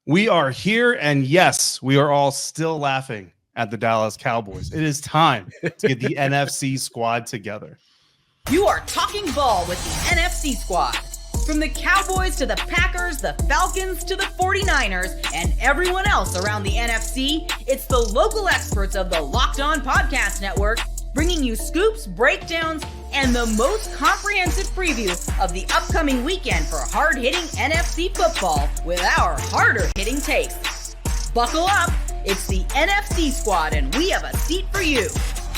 We are here, and yes, we are all still laughing at the Dallas Cowboys. It is time to get the NFC squad together. You are talking ball with the NFC squad. From the Cowboys to the Packers, the Falcons to the 49ers, and everyone else around the NFC, it's the local experts of the Locked On Podcast Network bringing you scoops, breakdowns, and the most comprehensive preview of the upcoming weekend for hard-hitting NFC football with our harder-hitting takes. Buckle up, it's the NFC squad, and we have a seat for you.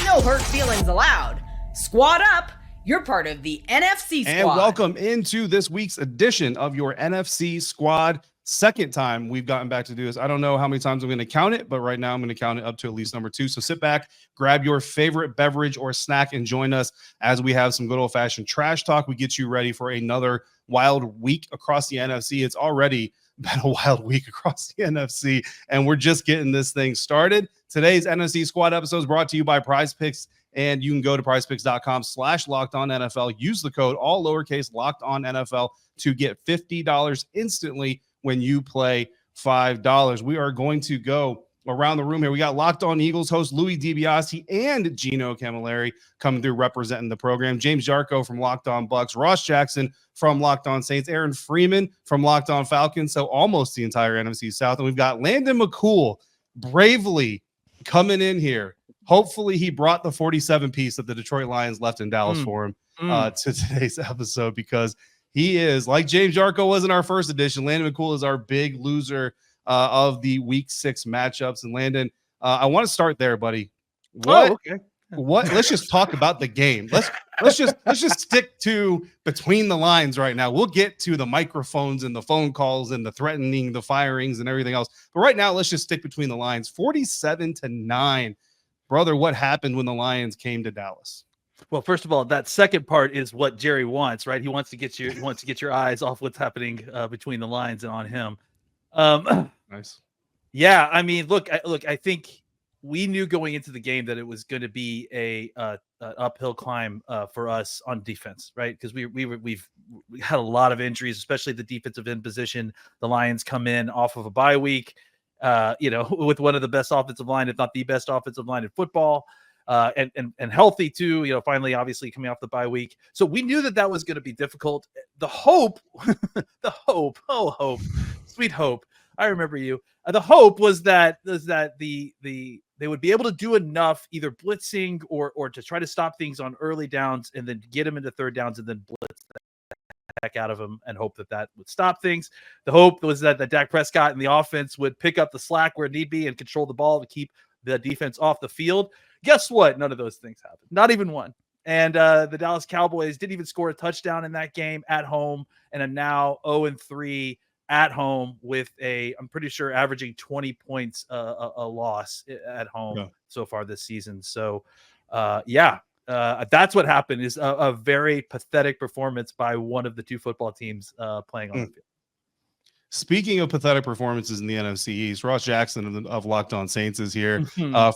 No hurt feelings allowed. Squad up. You're part of the NFC squad. And welcome into this week's edition of your NFC squad. Second time we've gotten back to do this. I don't know how many times I'm going to count it, but right now I'm going to count it up to at least number 2. So sit back, grab your favorite beverage or snack, and join us as we have some good old-fashioned trash talk. We get you ready for another wild week across the NFC. It's already been a wild week across the NFC, and we're just getting this thing started. Today's NFC squad episode is brought to you by Prize Picks. And you can go to prizepicks.com/lockedonnfl. Use the code all lowercase LOCKEDONNFL to get $50 instantly when you play $5. We are going to go around the room here. We got Locked On Eagles host Louis DiBiase and Gino Camilleri coming through representing the program. James Yarko from Locked On Bucks, Ross Jackson from Locked On Saints, Aaron Freeman from Locked On Falcons. So almost the entire NFC South. And we've got Landon McCool bravely coming in here. Hopefully he brought the 47 piece that the Detroit Lions left in Dallas for him to today's episode, because he is, like James Yarko was in our first edition, Landon McCool is our big loser of the week 6 matchups. And Landon, I want to start there, buddy. Let's just talk about the game. Let's just stick to between the lines right now. We'll get to the microphones and the phone calls and the threatening, the firings and everything else. But right now, let's just stick between the lines. 47-9. Brother, what happened when the Lions came to Dallas? Well, first of all, that second part is what Jerry wants, right? He wants to get your eyes off what's happening between the lines and on him. Nice. Yeah, I mean, look, I think we knew going into the game that it was going to be a uphill climb for us on defense, right? Because we've had a lot of injuries, especially the defensive end position. The Lions come in off of a bye week. With one of the best offensive line, if not the best offensive line in football, and healthy too, finally, obviously coming off the bye week. So we knew that was going to be difficult. The hope, sweet hope. I remember you. The hope was that they would be able to do enough, either blitzing or to try to stop things on early downs and then get them into third downs and then blitz heck out of him and hope that would stop things. The hope was that Dak Prescott and the offense would pick up the slack where need be and control the ball to keep the defense off the field. Guess what? None of those things happened. Not even one. And the Dallas Cowboys didn't even score a touchdown in that game at home and are now 0-3 at home with I'm pretty sure averaging 20 points a loss at home so far this season. So that's what happened, is a very pathetic performance by one of the two football teams playing on the field. Speaking of pathetic performances in the NFC East, Ross Jackson of Locked On Saints is here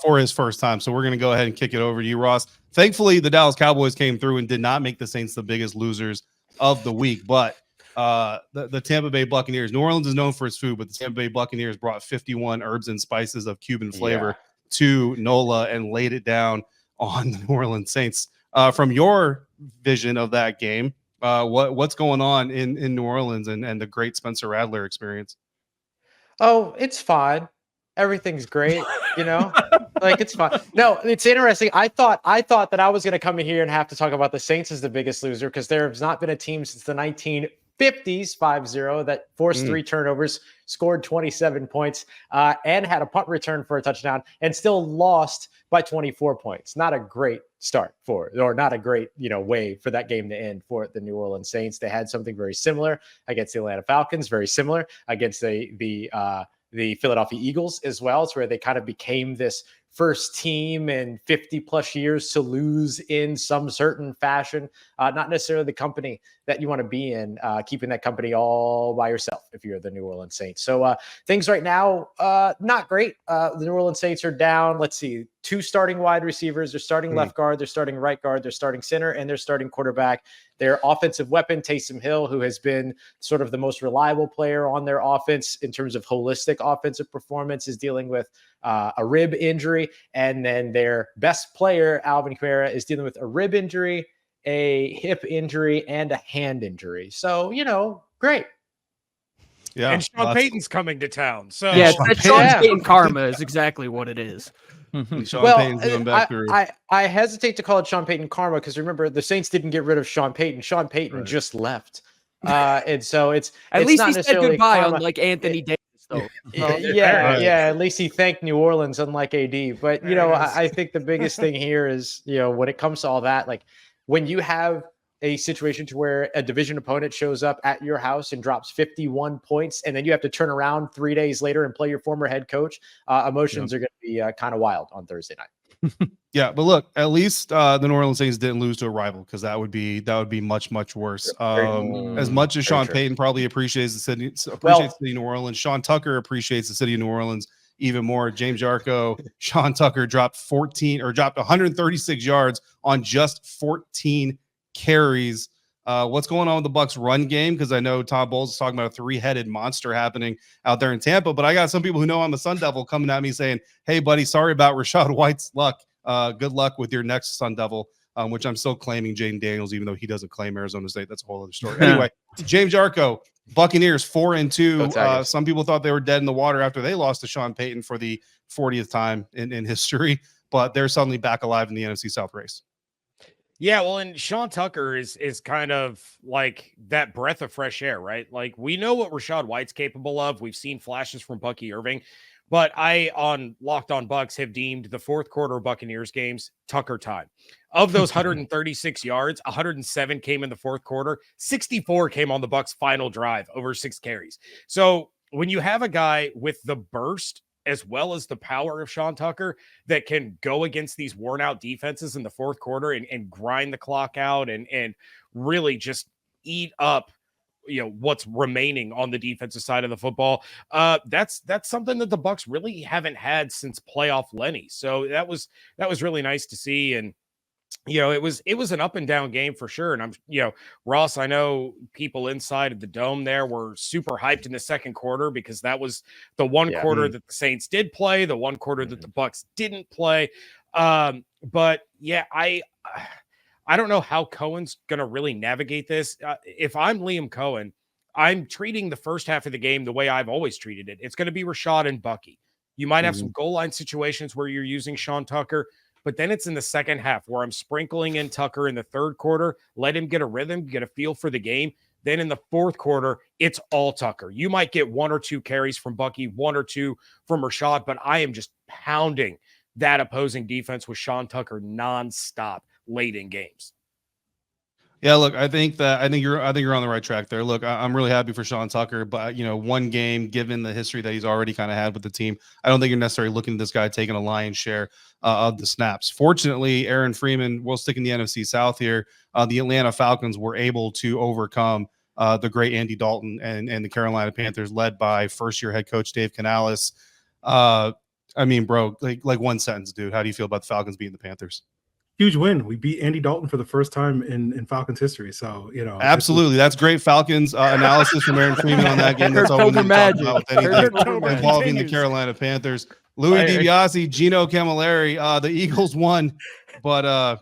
for his first time. So we're going to go ahead and kick it over to you, Ross. Thankfully, the Dallas Cowboys came through and did not make the Saints the biggest losers of the week. But the Tampa Bay Buccaneers, New Orleans is known for its food, but the Tampa Bay Buccaneers brought 51 herbs and spices of Cuban flavor to NOLA and laid it down on the New Orleans Saints. From your vision of that game, what's going on in New Orleans and the great Spencer Rattler experience? Oh, it's fine. Everything's great, like it's fine. No, it's interesting. I thought that I was going to come in here and have to talk about the Saints as the biggest loser, because there has not been a team since the 1950s, 5-0, that forced 3 turnovers, scored 27 points, and had a punt return for a touchdown, and still lost by 24 points. Not a great start not a great, way for that game to end for the New Orleans Saints. They had something very similar against the Atlanta Falcons, very similar against the Philadelphia Eagles as well. It's where they kind of became this first team in 50 plus years to lose in some certain fashion, not necessarily the company that you want to be in, keeping that company all by yourself if you're the New Orleans Saints. So things right now, not great. The New Orleans Saints are down. Let's see, 2 starting wide receivers. They're starting left guard. They're starting right guard. They're starting center, and they're starting quarterback. Their offensive weapon, Taysom Hill, who has been sort of the most reliable player on their offense in terms of holistic offensive performance, is dealing with a rib injury. And then their best player, Alvin Kamara, is dealing with a rib injury, a hip injury, and a hand injury. So, great. Yeah. And Sean Payton's coming to town. So yeah, Sean Payton karma is exactly what it is. Sean Payton's going back through. I hesitate to call it Sean Payton karma because remember, the Saints didn't get rid of Sean Payton. Sean Payton just left. And so it's at least he said goodbye, karma. Unlike Anthony Davis, though. At least he thanked New Orleans, unlike AD. But I think the biggest thing here is when it comes to all that, like when you have a situation to where a division opponent shows up at your house and drops 51 points, and then you have to turn around 3 days later and play your former head coach, emotions are going to be kind of wild on Thursday night. Yeah, but look, at least the New Orleans Saints didn't lose to a rival, because that would be much, much worse. As much as Sean Payton probably appreciates the city of New Orleans, Sean Tucker appreciates the city of New Orleans even more. James Yarko, Sean Tucker dropped 136 yards on just 14 carries. What's going on with the Bucs run game? Because I know Tom Bowles is talking about a 3-headed monster happening out there in Tampa, but I got some people who know I'm a Sun Devil coming at me saying, "Hey, buddy, sorry about Rachaad White's luck. Good luck with your next Sun Devil," which I'm still claiming Jaden Daniels, even though he doesn't claim Arizona State. That's a whole other story. Anyway, James Yarko, Buccaneers 4-2. Some people thought they were dead in the water after they lost to Sean Payton for the 40th time in history, but they're suddenly back alive in the NFC South race. Yeah, well, and Sean Tucker is kind of like that breath of fresh air, right? Like, we know what Rachaad White's capable of. We've seen flashes from Bucky Irving, but I, on Locked On Bucs, have deemed the fourth quarter of Buccaneers games Tucker time. Of those 136 yards, 107 came in the fourth quarter. 64 came on the Bucs' final drive over 6 carries. So when you have a guy with the burst as well as the power of Sean Tucker that can go against these worn out defenses in the fourth quarter and grind the clock out and really just eat up, what's remaining on the defensive side of the football. That's something that the Bucs really haven't had since playoff Lenny. So that was really nice to see. And, it was an up and down game for sure. And I'm, Ross, I know people inside of the dome there were super hyped in the second quarter because that was the one quarter that the Saints did play, the one quarter that the Bucs didn't play. But yeah, I don't know how Cohen's going to really navigate this. If I'm Liam Cohen, I'm treating the first half of the game the way I've always treated it. It's going to be Rachaad and Bucky. You might have some goal line situations where you're using Sean Tucker, but then it's in the second half where I'm sprinkling in Tucker in the third quarter, let him get a rhythm, get a feel for the game. Then in the fourth quarter, it's all Tucker. You might get 1 or 2 carries from Bucky, 1 or 2 from Rachaad, but I am just pounding that opposing defense with Sean Tucker nonstop late in games. Yeah, look, I think you're on the right track there. Look, I'm really happy for Sean Tucker, but one game, given the history that he's already kind of had with the team, I don't think you're necessarily looking at this guy taking a lion's share of the snaps. Fortunately, Aaron Freeman, we'll stick in the NFC South here. The Atlanta Falcons were able to overcome the great Andy Dalton and the Carolina Panthers, led by first-year head coach Dave Canales. I mean, bro, like one sentence, dude. How do you feel about the Falcons beating the Panthers? Huge win. We beat Andy Dalton for the first time in Falcons history. So, absolutely. That's great Falcons analysis from Aaron Freeman on that game. That's all we need to talk about with anything involving the Carolina Panthers. Louis DiBiase, Gino Camilleri, the Eagles won, but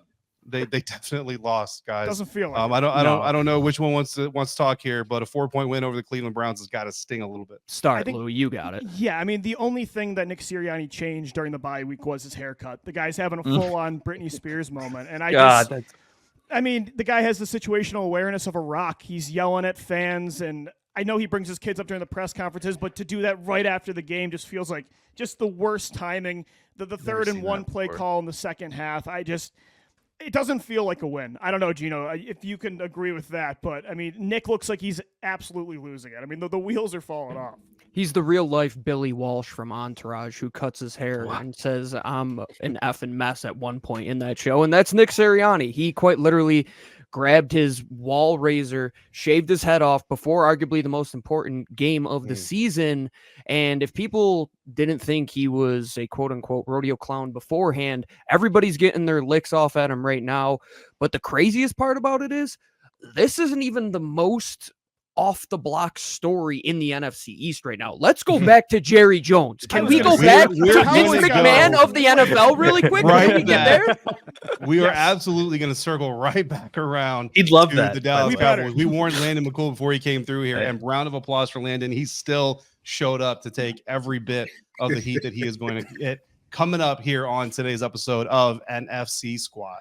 they definitely lost, guys. Doesn't feel like I don't know which one wants to talk here, but a 4-point win over the Cleveland Browns has got to sting a little bit. Louis, you got it. Yeah, I mean, the only thing that Nick Sirianni changed during the bye week was his haircut. The guy's having a full-on Britney Spears moment, and I mean, the guy has the situational awareness of a rock. He's yelling at fans, and I know he brings his kids up during the press conferences, but to do that right after the game just feels like just the worst timing. The third and one play call in the second half, it doesn't feel like a win. I don't know, Gino, if you can agree with that, but I mean, Nick looks like he's absolutely losing it. I mean, the wheels are falling off. He's the real life Billy Walsh from Entourage who cuts his hair and says, "I'm an effing mess" at one point in that show. And that's Nick Sirianni. He quite literally grabbed his wall razor, shaved his head off before arguably the most important game of the season. And if people didn't think he was a quote unquote rodeo clown beforehand, everybody's getting their licks off at him right now. But the craziest part about it is this isn't even the most off the block story in the NFC East right now. Let's go back to Jerry Jones. Can we go back to Vince McMahon of the NFL really quick? Right, Can we get there? We are absolutely going to circle right back around. He'd love to that. The Dallas Cowboys. We warned Landon McCool before he came through here, and round of applause for Landon. He still showed up to take every bit of the heat that he is going to get coming up here on today's episode of NFC Squad.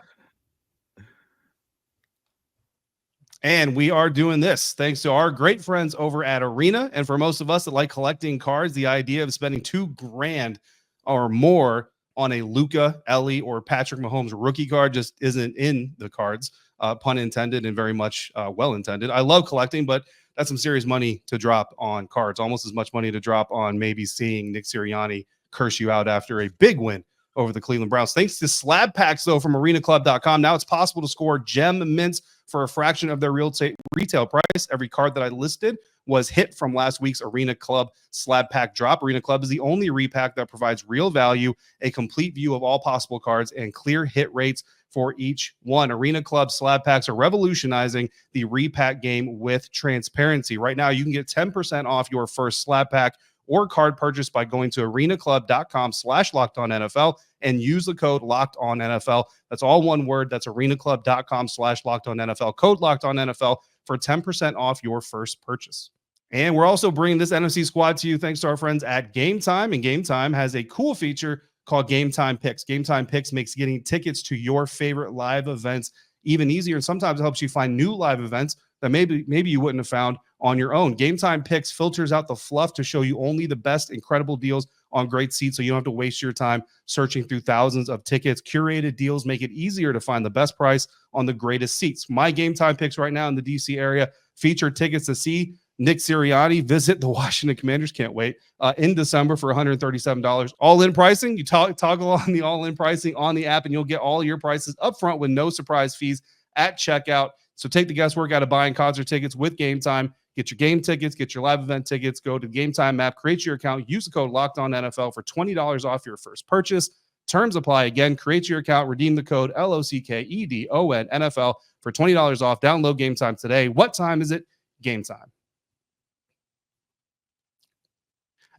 And we are doing this thanks to our great friends over at Arena. And for most of us that like collecting cards, the idea of spending $2,000 or more on a Luka, Ellie, or Patrick Mahomes rookie card just isn't in the cards, pun intended and very much well intended. I love collecting, but that's some serious money to drop on cards, almost as much money to drop on maybe seeing Nick Sirianni curse you out after a big win over the Cleveland Browns. Thanks to slab packs, though, from arenaclub.com. Now it's possible to score gem mints for a fraction of their retail price. Every card that I listed was hit from last week's Arena Club slab pack drop. Arena Club is the only repack that provides real value, a complete view of all possible cards, and clear hit rates for each one. Arena Club slab packs are revolutionizing the repack game with transparency. Right now, you can get 10% off your first slab pack or card purchase by going to arenaclub.com/lockedonnfl and use the code LOCKEDONNFL. That's all one word. That's arenaclub.com/lockedonnfl. Code LOCKEDONNFL for 10% off your first purchase. And we're also bringing this NFC Squad to you thanks to our friends at Game Time. And Game Time has a cool feature called Game Time Picks. Game Time Picks makes getting tickets to your favorite live events even easier, and sometimes it helps you find new live events that maybe you wouldn't have found on your own. Game Time Picks filters out the fluff to show you only the best incredible deals on great seats, so you don't have to waste your time searching through thousands of tickets. Curated deals make it easier to find the best price on the greatest seats. My Game Time Picks right now in the DC area feature tickets to see Nick Sirianni visit the Washington Commanders. Can't wait. In December for $137. All-in pricing. You toggle on the all-in pricing on the app, and you'll get all your prices up front with no surprise fees at checkout. So take the guesswork out of buying concert tickets with Game Time. Get your game tickets, get your live event tickets, go to the Game Time app, create your account, use the code LOCKEDONNFL for $20 off your first purchase. Terms apply. Again, create your account, redeem the code LOCKEDONNFL for $20 off. Download Game Time today. What time is it? Game Time.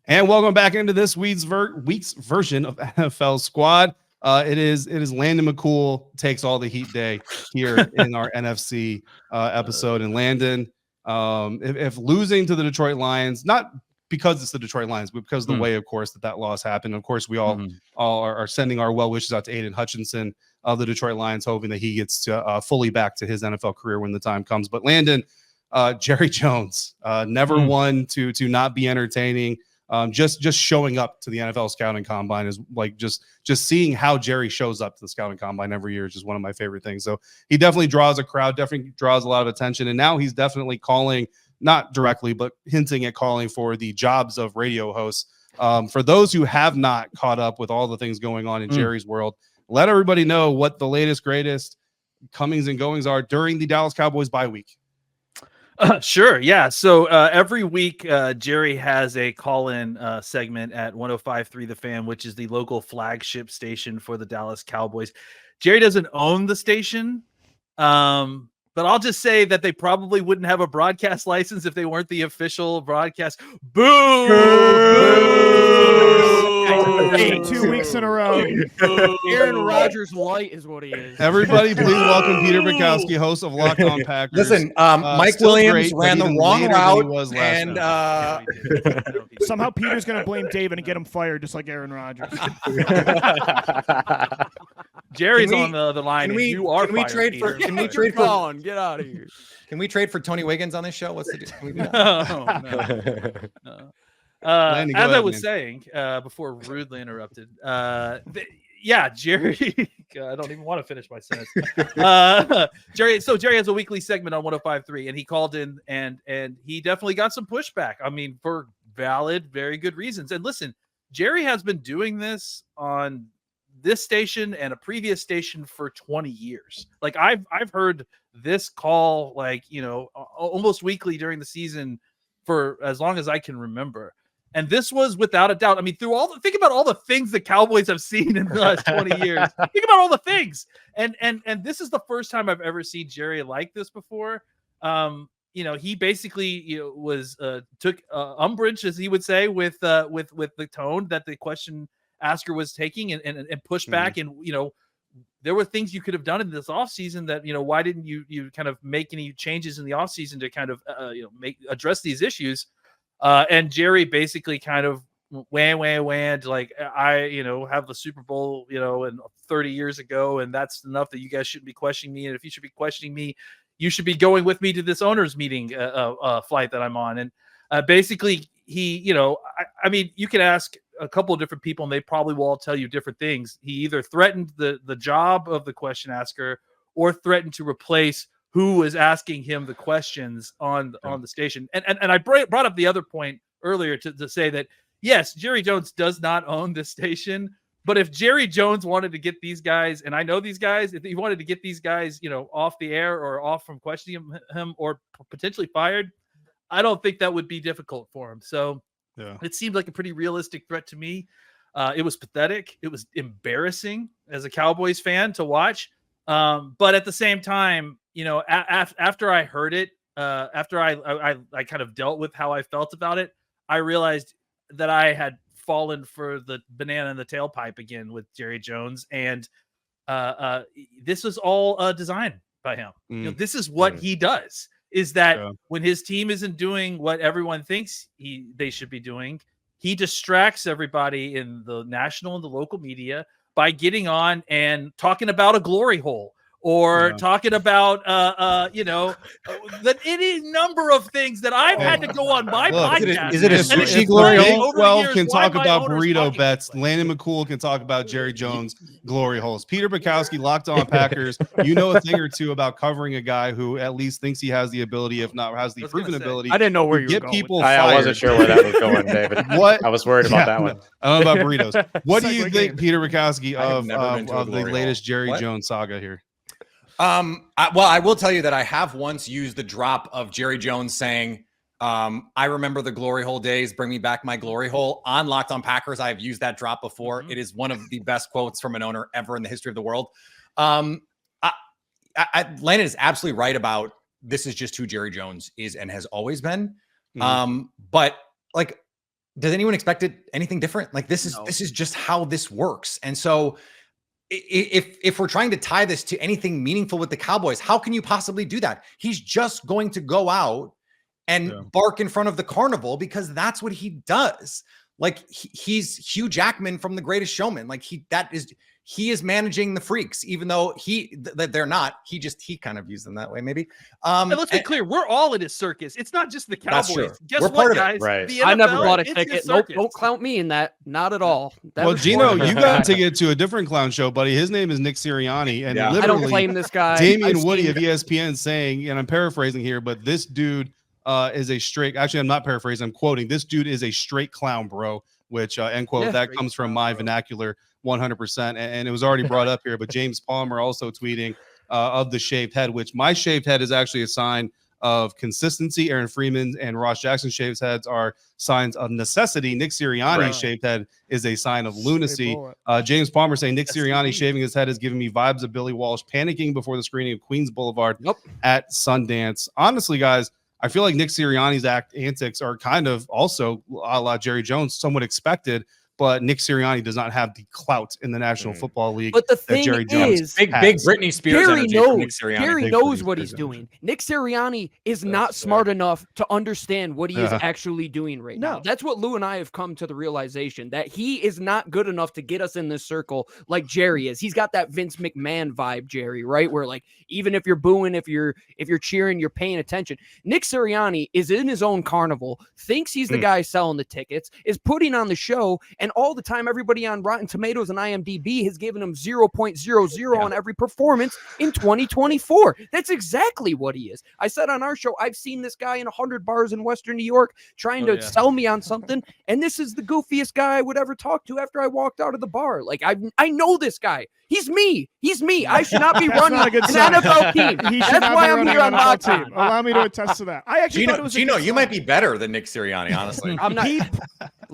And welcome back into this week's version of NFL Squad. It is Landon McCool takes all the heat day here in our NFC episode. And Landon, if losing to the Detroit Lions, not because it's the Detroit Lions, but because of the way, of course, that loss happened. Of course, we all are sending our well wishes out to Aiden Hutchinson of the Detroit Lions, hoping that he gets to fully back to his NFL career when the time comes. But Landon, Jerry Jones, never one to not be entertaining. Just showing up to the NFL scouting combine is like just seeing how Jerry shows up to the scouting combine every year is just one of my favorite things. So he definitely draws a crowd, definitely draws a lot of attention. And now he's definitely calling, not directly, but hinting at calling for the jobs of radio hosts. For those who have not caught up with all the things going on in Jerry's world, let everybody know what the latest, greatest comings and goings are during the Dallas Cowboys bye week. Sure. Yeah. So every week, Jerry has a call-in segment at 105.3 The Fan, which is the local flagship station for the Dallas Cowboys. Jerry doesn't own the station, but I'll just say that they probably wouldn't have a broadcast license if they weren't the official broadcast. Boo! Boo! 2 weeks in a row. Aaron Rodgers light is what he is. Everybody, please welcome Peter Bukowski, host of Locked On Packers. Listen, Mike Williams ran the wrong route, and somehow Peter's going to blame David and get him fired, just like Aaron Rodgers. Jerry's on the line. Can we trade for? Get out of here. Can we trade for Tony Wiggins on this show? What's the deal? Can we do that? No. As I was saying before rudely interrupted, Jerry, I don't even want to finish my sentence. Jerry has a weekly segment on 105.3, and he called in and he definitely got some pushback. I mean, for valid, very good reasons. And listen, Jerry has been doing this on this station and a previous station for 20 years. Like I've heard this call, like, almost weekly during the season for as long as I can remember. And this was without a doubt. I mean, think about all the things the Cowboys have seen in the last 20 years. Think about all the things. And this is the first time I've ever seen Jerry like this before. He basically took umbrage, as he would say, with the tone that the question asker was taking and pushed back. And there were things you could have done in this offseason that, why didn't you kind of make any changes in the offseason to kind of address these issues? And Jerry basically kind of wham, like, I have the Super Bowl, and 30 years ago, and that's enough that you guys shouldn't be questioning me. And if you should be questioning me, you should be going with me to this owners meeting flight that I'm on. And basically he, I mean, you can ask a couple of different people and they probably will all tell you different things. He either threatened the job of the question asker or threatened to replace who was asking him the questions on the station. And I brought up the other point earlier to say that, yes, Jerry Jones does not own this station, but if Jerry Jones wanted to get these guys, and I know these guys, if he wanted to get these guys, off the air or off from questioning him or potentially fired, I don't think that would be difficult for him. So it seemed like a pretty realistic threat to me. It was pathetic. It was embarrassing as a Cowboys fan to watch. But at the same time, after I heard it, after I kind of dealt with how I felt about it, I realized that I had fallen for the banana in the tailpipe again with Jerry Jones. And this was all designed by him. This is what he does, is that when his team isn't doing what everyone thinks they should be doing, he distracts everybody in the national and the local media by getting on and talking about a glory hole or talking about, any number of things that I've had to go on my podcast. Is it a sushi glory hole? 12 can talk about burrito bets. Landon McCool can talk about Jerry Jones glory holes. Peter Bukowski, Locked On Packers. A thing or two about covering a guy who at least thinks he has the ability, if not has the proven ability. I didn't know where you were get going. people I fired. wasn't sure where that was going, David. What? I was worried about that one. I don't know about burritos. What do you think, Peter Bukowski, I've never been to a of the glory latest hole. Jerry What? Jones saga here? I will tell you that I have once used the drop of Jerry Jones saying, I remember the glory hole days, bring me back my glory hole on Locked On Packers. I've used that drop before. It is one of the best quotes from an owner ever in the history of the world. Landon is absolutely right about this is just who Jerry Jones is and has always been. But like, does anyone expect anything different? Like this is just how this works. And so if we're trying to tie this to anything meaningful with the Cowboys, how can you possibly do that? He's just going to go out and bark in front of the carnival because that's what he does. Like he's Hugh Jackman from The Greatest Showman. Like he is managing the freaks, even though they're not. He kind of views them that way, maybe. And let's be clear, we're all in his circus. It's not just the Cowboys. True. Guess We're what, part of it. guys? Right. The I never NFL, bought a it's ticket. his Nope, circus. don't count me in that. Not at all. That Well, was Gino, short. you got a ticket to a different clown show, buddy. His name is Nick Sirianni, and I don't literally claim this guy. Damian I've Woody seen- of ESPN saying, and I'm paraphrasing here, but this dude is a straight. Actually, I'm not paraphrasing. I'm quoting. This dude is a straight clown, bro. Which end quote. Yeah. That comes from my vernacular, 100%. And it was already brought up here. But James Palmer also tweeting of the shaved head, which my shaved head is actually a sign of consistency. Aaron Freeman and Ross Jackson shaved heads are signs of necessity. Nick Sirianni's shaved head is a sign of lunacy. James Palmer saying Nick Sirianni shaving his head is giving me vibes of Billy Walsh panicking before the screening of Queens Boulevard at Sundance. Honestly, guys, I feel like Nick Sirianni's antics are kind of also a la Jerry Jones, somewhat expected, but Nick Sirianni does not have the clout in the National Football League. But the that thing Jerry Jones is, Big Britney Spears Gary energy from Nick knows. Sirianni. Gary Big knows Britney what Spears he's doing. Nick Sirianni is not smart enough to understand what he is actually doing right now. That's what Lou and I have come to the realization, that he is not good enough to get us in this circle like Jerry is. He's got that Vince McMahon vibe, Jerry, right? Where like even if you're booing, if you're cheering, you're paying attention. Nick Sirianni is in his own carnival, thinks he's the guy selling the tickets, is putting on the show, And all the time, everybody on Rotten Tomatoes and IMDb has given him 0.00 on every performance in 2024. That's exactly what he is. I said on our show, I've seen this guy in 100 bars in Western New York trying to sell me on something, and this is the goofiest guy I would ever talk to after I walked out of the bar. Like, I know this guy. He's me. He's me. I should not be running an NFL team. He should That's not why be I'm running here an on NFL Locked team. On. Allow me to attest to that. I actually thought it was Gino, a good you might sign. be better than Nick Sirianni, honestly. I'm not.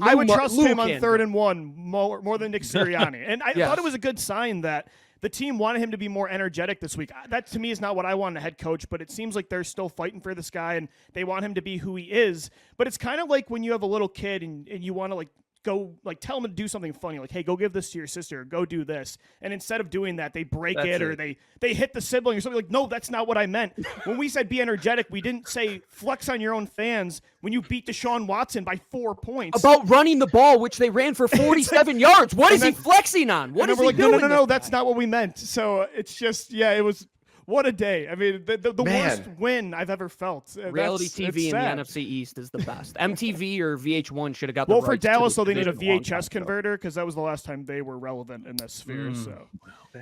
I would trust him on Lucan. 3rd and 1 more than Nick Sirianni. And I thought it was a good sign that the team wanted him to be more energetic this week. That, to me, is not what I want in a head coach, but it seems like they're still fighting for this guy, and they want him to be who he is. But it's kind of like when you have a little kid and you want to, like, go, like, tell him to do something funny, like, hey, go give this to your sister, or go do this. And instead of doing that, they break it, or they hit the sibling or something. Like, no, that's not what I meant. When we said be energetic, we didn't say flex on your own fans when you beat Deshaun Watson by 4 points. About running the ball, which they ran for 47 yards. What is he flexing on? What is he doing? No, that's not what we meant. So it's just, it was, what a day. I mean, the worst win I've ever felt. Reality TV in the NFC East is the best. MTV or VH1 should have got the rights for Dallas, to though, they need a division VHS converter because that was the last time they were relevant in this sphere. So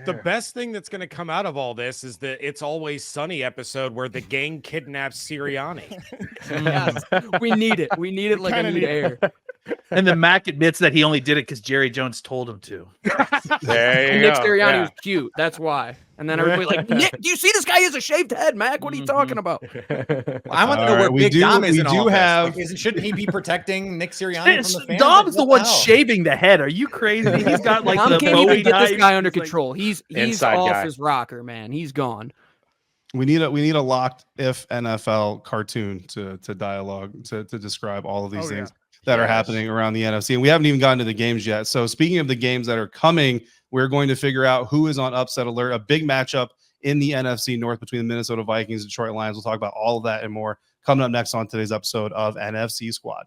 The best thing that's going to come out of all this is the It's Always Sunny episode where the gang kidnaps Sirianni. Yes, we need it. We need it like I need air. And then Mac admits that he only did it because Jerry Jones told him to. And Nick Sirianni was cute. That's why. And then everybody like, Nick, do you see this guy has a shaved head, Mac? What are you talking about? I want to know where Big Dom is in all this. Have... Like, shouldn't he be protecting Nick Sirianni from the fans? Dom's Like, the what one hell? shaving the head. Are you crazy? He's got like Tom the can't even Bowie get this knife. guy under He's like- control. He's Inside off guy. his rocker, man. He's gone. We need a locked if NFL cartoon to dialogue to describe all of these things that are happening around the NFC. And we haven't even gotten to the games yet. So speaking of the games that are coming, we're going to figure out who is on upset alert. A big matchup in the NFC North between the Minnesota Vikings and Detroit Lions. We'll talk about all of that and more coming up next on today's episode of NFC Squad.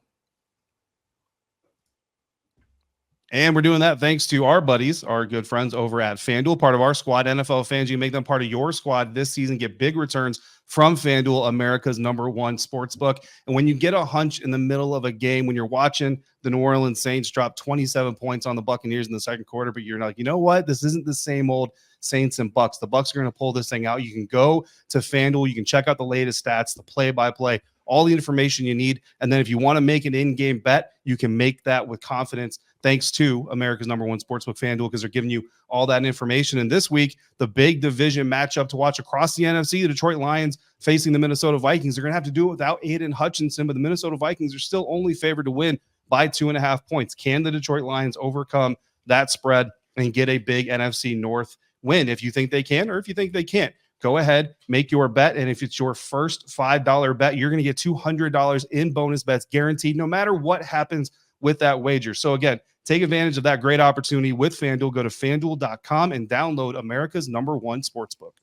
And we're doing that thanks to our buddies, our good friends over at FanDuel, part of our squad. NFL fans, you can make them part of your squad this season. Get big returns from FanDuel, America's #1 sportsbook. And when you get a hunch in the middle of a game, when you're watching the New Orleans Saints drop 27 points on the Buccaneers in the second quarter, but you're like, you know what? This isn't the same old Saints and Bucks. The Bucks are going to pull this thing out. You can go to FanDuel. You can check out the latest stats, the play-by-play, all the information you need. And then if you want to make an in-game bet, you can make that with confidence thanks to America's #1 sportsbook, FanDuel, because they're giving you all that information. And this week, the big division matchup to watch across the NFC, the Detroit Lions facing the Minnesota Vikings. They're going to have to do it without Aiden Hutchinson, but the Minnesota Vikings are still only favored to win by 2.5 points. Can the Detroit Lions overcome that spread and get a big NFC North win? If you think they can, or if you think they can't, go ahead, make your bet. And if it's your first $5 bet, you're going to get $200 in bonus bets guaranteed, no matter what happens with that wager. So again, take advantage of that great opportunity with FanDuel. Go to FanDuel.com and download America's #1 sportsbook.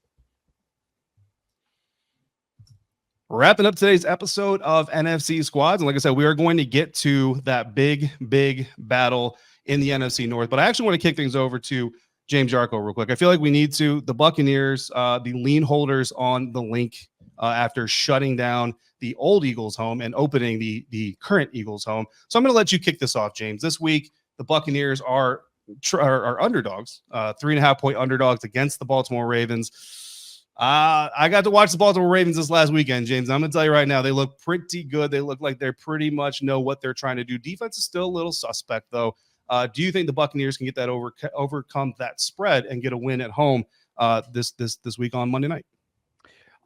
Wrapping up today's episode of NFC Squads. And like I said, we are going to get to that big battle in the NFC North. But I actually want to kick things over to James Yarko real quick. I feel like we need to. The Buccaneers, the lien holders on the link after shutting down the old Eagles home and opening the current Eagles home. So I'm going to let you kick this off, James. This week, the Buccaneers are underdogs, 3.5 point underdogs against the Baltimore Ravens. I got to watch the Baltimore Ravens this last weekend, James. I'm going to tell you right now, they look pretty good. They look like they pretty much know what they're trying to do. Defense is still a little suspect, though. Do you think the Buccaneers can get that overcome that spread and get a win at home this week on Monday night?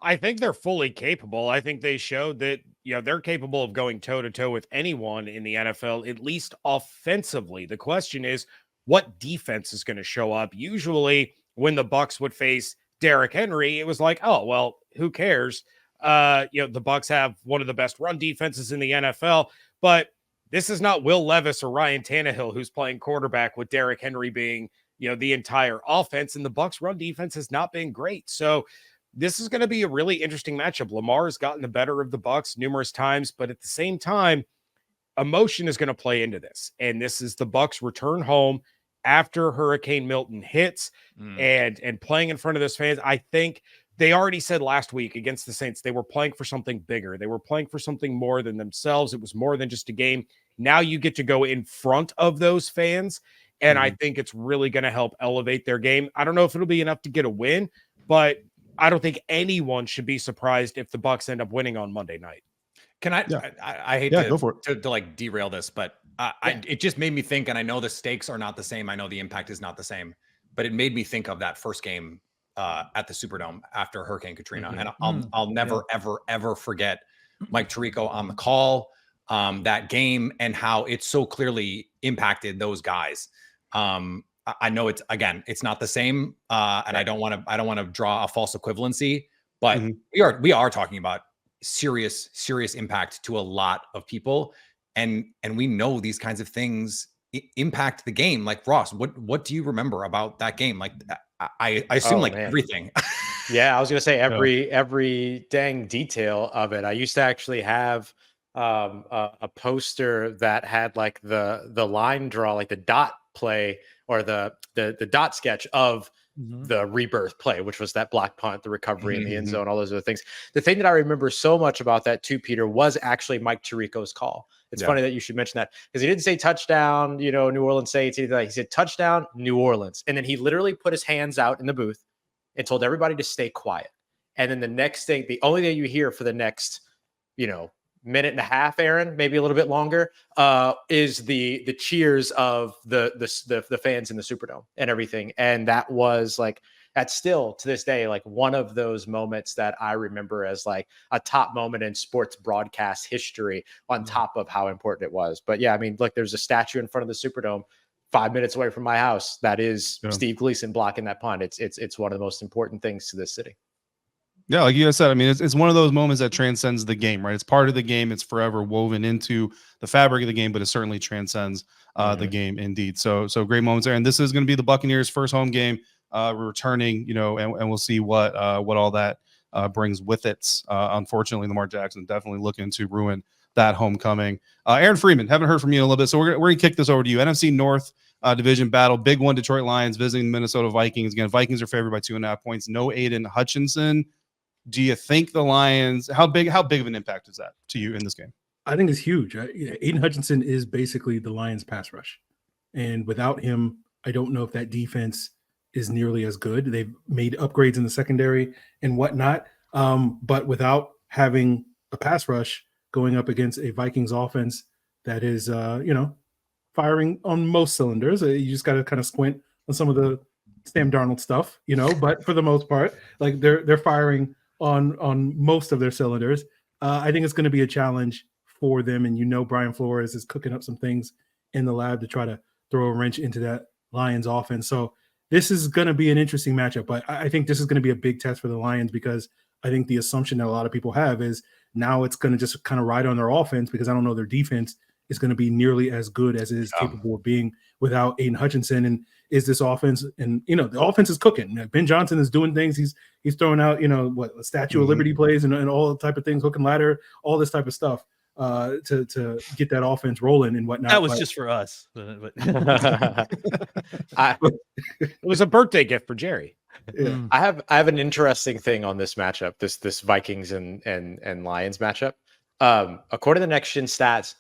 I think they're fully capable. I think they showed that, they're capable of going toe-to-toe with anyone in the NFL, at least offensively. The question is, what defense is going to show up? Usually when the Bucs would face Derrick Henry, it was like, oh, well, who cares? The Bucs have one of the best run defenses in the NFL, but this is not Will Levis or Ryan Tannehill who's playing quarterback with Derrick Henry being, the entire offense, and the Bucs run defense has not been great. So this is going to be a really interesting matchup. Lamar has gotten the better of the Bucs numerous times, but at the same time, emotion is going to play into this. And this is the Bucs return home after Hurricane Milton hits and playing in front of those fans. I think they already said last week against the Saints, they were playing for something bigger. They were playing for something more than themselves. It was more than just a game. Now you get to go in front of those fans. And I think it's really going to help elevate their game. I don't know if it'll be enough to get a win, but I don't think anyone should be surprised if the Bucs end up winning on Monday night. Can I? Yeah. I hate go for it. to like derail this, but it just made me think. And I know the stakes are not the same. I know the impact is not the same, but it made me think of that first game at the Superdome after Hurricane Katrina, and I'll never ever forget Mike Tirico on the call, that game, and how it so clearly impacted those guys. I know it's not the same, and I don't want to draw a false equivalency, but we are talking about serious impact to a lot of people, and we know these kinds of things impact the game. Like, Ross, what do you remember about that game? Like, I assume everything. Yeah, I was gonna say every dang detail of it. I used to actually have a poster that had like the line draw, like the dot play or the dot sketch of the rebirth play, which was that block punt, the recovery in the end zone, all those other things. The thing that I remember so much about that too, Peter, was actually Mike Tirico's call. It's funny that you should mention that, because he didn't say touchdown, New Orleans Saints. He said touchdown, New Orleans. And then he literally put his hands out in the booth and told everybody to stay quiet. And then the next thing, the only thing you hear for the next, minute and a half, Aaron, maybe a little bit longer, is the cheers of the fans in the Superdome and everything. And that was like, that's still to this day, like one of those moments that I remember as like a top moment in sports broadcast history, on top of how important it was. But yeah, I mean, look, there's a statue in front of the Superdome 5 minutes away from my house. That is Steve Gleason blocking that punt. It's one of the most important things to this city. Yeah, like you guys said, I mean, it's one of those moments that transcends the game, right? It's part of the game. It's forever woven into the fabric of the game, but it certainly transcends the game indeed. So great moments there. And this is going to be the Buccaneers' first home game, returning, and we'll see what all that brings with it. Unfortunately, Lamar Jackson definitely looking to ruin that homecoming. Aaron Freeman, haven't heard from you in a little bit, so we're gonna kick this over to you. NFC North division battle, big one. Detroit Lions visiting the Minnesota Vikings. Again, Vikings are favored by 2.5 points. No Aiden Hutchinson. Do you think the Lions? How big of an impact is that to you in this game? I think it's huge. Aiden Hutchinson is basically the Lions pass rush, and without him, I don't know if that defense is nearly as good. They've made upgrades in the secondary and whatnot, but without having a pass rush going up against a Vikings offense that is, firing on most cylinders, you just got to kind of squint on some of the Sam Darnold stuff, But for the most part, like they're firing on most of their cylinders. I think it's going to be a challenge for them, and Brian Flores is cooking up some things in the lab to try to throw a wrench into that Lions offense. So this is going to be an interesting matchup, but I think this is going to be a big test for the Lions, because I think the assumption that a lot of people have is now it's going to just kind of ride on their offense, because I don't know their defense is going to be nearly as good as it is capable of being without Aiden Hutchinson. And is this offense, and the offense is cooking. Ben Johnson is doing things. He's throwing out, a Statue of Liberty plays and all the type of things, hook and ladder, all this type of stuff to get that offense rolling and whatnot. That was just for us. But it was a birthday gift for Jerry. Yeah. I have an interesting thing on this matchup, this Vikings and Lions matchup. According to the Next Gen Stats,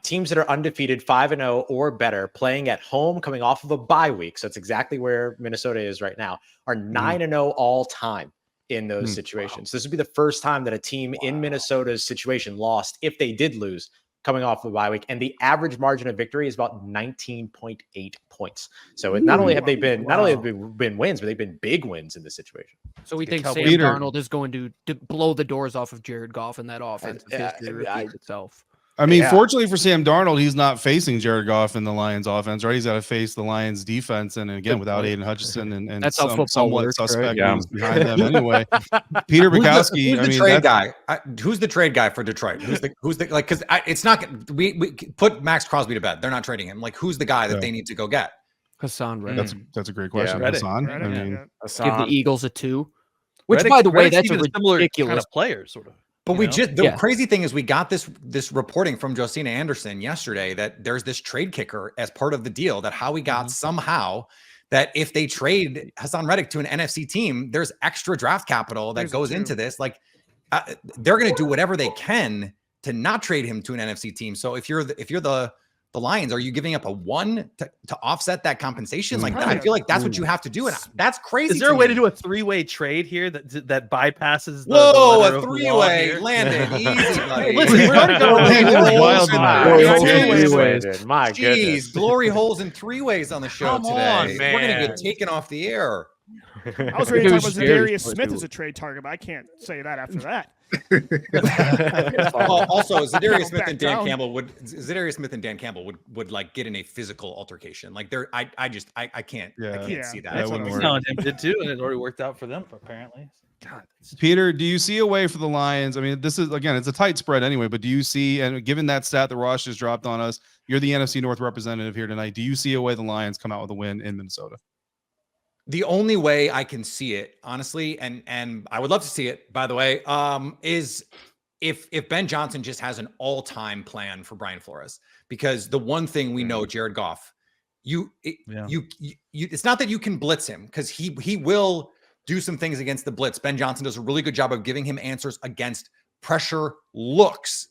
teams that are undefeated 5-0 or better, playing at home, coming off of a bye week, so it's exactly where Minnesota is right now, are 9-0 all time in those situations. This would be the first time that a team in Minnesota's situation lost, if they did lose, coming off of a bye week, and the average margin of victory is about 19.8 points. So not only have they been wins, but they've been big wins in this situation. So we think Sam Darnold is going to blow the doors off of Jared Goff in that offense. History repeats itself. I mean, fortunately for Sam Darnold, he's not facing Jared Goff in the Lions offense, right? He's got to face the Lions defense. And again, without Aiden Hutchinson and that's somewhat suspect names behind them anyway. Peter Bukowski. Who's the trade guy? Who's the trade guy for Detroit? Who's the like? Because it's not. We put Max Crosby to bed. They're not trading him. Like, who's the guy that they need to go get? Hassan Reddick. That's a great question. Hassan. Give the Eagles a 2. Which, by the way, that's a ridiculous kind of player, sort of. But You we know? just the Yeah. crazy thing is we got this reporting from Josina Anderson yesterday that there's this trade kicker as part of the deal that Howie got somehow that if they trade Hassan Reddick to an NFC team, there's extra draft capital that There's goes two. into this. Like they're going to do whatever they can to not trade him to an NFC team. So if you're the Lions, are you giving up a 1 to offset that compensation? Like that? I feel like that's what you have to do, and that's crazy. Is there a way me. to do a 3-way trade here that bypasses the Whoa, letter a of the law 3-way here? landed easy, buddy. Listen, we're already got Landed glory wild holes. in My Glory holes. goodness. My Jeez, goodness. glory holes and 3-ways on the show Come today. on, We're gonna man. get taken off the air. I was ready to It talk was about scary. Zadarius Smith as a trade target, but I can't say that after that. Also, Zadarius Smith Back and Dan down. Campbell would like get in a physical altercation. Like I can't Yeah. see that. That wouldn't work. No, Tim did too, and it already worked out for them apparently. God, Peter, do you see a way for the Lions? I mean, this is, again, it's a tight spread anyway, but do you see, and given that stat that Ross just dropped on us, you're the NFC North representative here tonight. Do you see a way the Lions come out with a win in Minnesota? The only way I can see it, honestly, and I would love to see it, by the way, is if Ben Johnson just has an all-time plan for Brian Flores. Because the one thing we know, Jared Goff, it's not that you can blitz him, because he will do some things against the blitz. Ben Johnson does a really good job of giving him answers against pressure looks,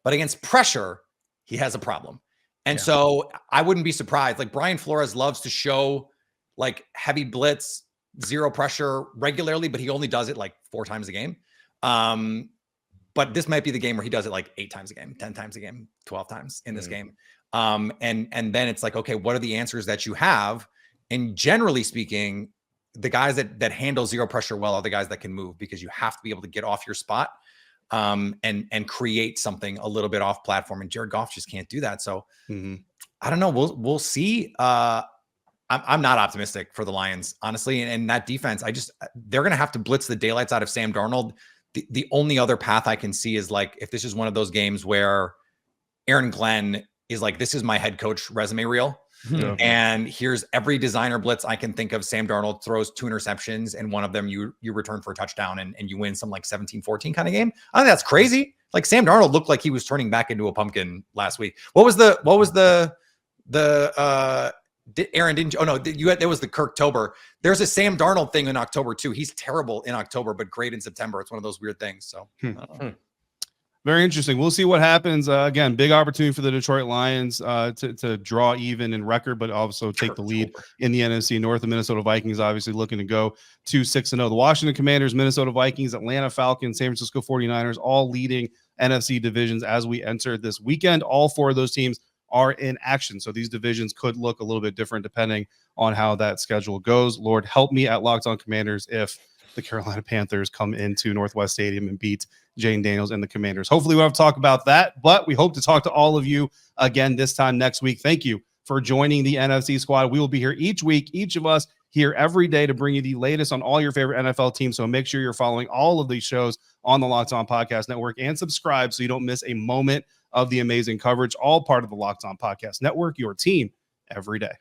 but against pressure, he has a problem. And so I wouldn't be surprised. Like Brian Flores loves to show like heavy blitz, zero pressure regularly, but he only does it like 4 times a game. But this might be the game where he does it like 8 times a game, 10 times a game, 12 times in this game. And then it's like, okay, what are the answers that you have? And generally speaking, the guys that handle zero pressure well are the guys that can move, because you have to be able to get off your spot and create something a little bit off platform. And Jared Goff just can't do that. So I don't know. We'll see. I'm not optimistic for the Lions, honestly. And that defense, they're going to have to blitz the daylights out of Sam Darnold. The only other path I can see is like, if this is one of those games where Aaron Glenn is like, this is my head coach resume reel. And here's every designer blitz I can think of. Sam Darnold throws 2 interceptions, and one of them you return for a touchdown and you win some like 17-14 kind of game. I think that's crazy. Like Sam Darnold looked like he was turning back into a pumpkin last week. What was the Aaron didn't? Oh no, there was the Kirktober. There's a Sam Darnold thing in October too. He's terrible in October, but great in September. It's one of those weird things. So Very interesting. We'll see what happens. Again, big opportunity for the Detroit Lions to draw even in record, but also take the lead in the NFC North. The Minnesota Vikings obviously looking to go to 6-0. The Washington Commanders, Minnesota Vikings, Atlanta Falcons, San Francisco 49ers, all leading NFC divisions as we enter this weekend. All 4 of those teams are in action. So these divisions could look a little bit different depending on how that schedule goes. Lord, help me at Locked On Commanders if the Carolina Panthers come into Northwest Stadium and beat Jane Daniels and the Commanders. Hopefully we'll have to talk about that, but we hope to talk to all of you again this time next week. Thank you for joining the NFC Squad. We will be here each week, each of us here every day to bring you the latest on all your favorite NFL teams. So make sure you're following all of these shows on the Locked On Podcast Network and subscribe so you don't miss a moment of the amazing coverage, all part of the Locked On Podcast Network, your team every day.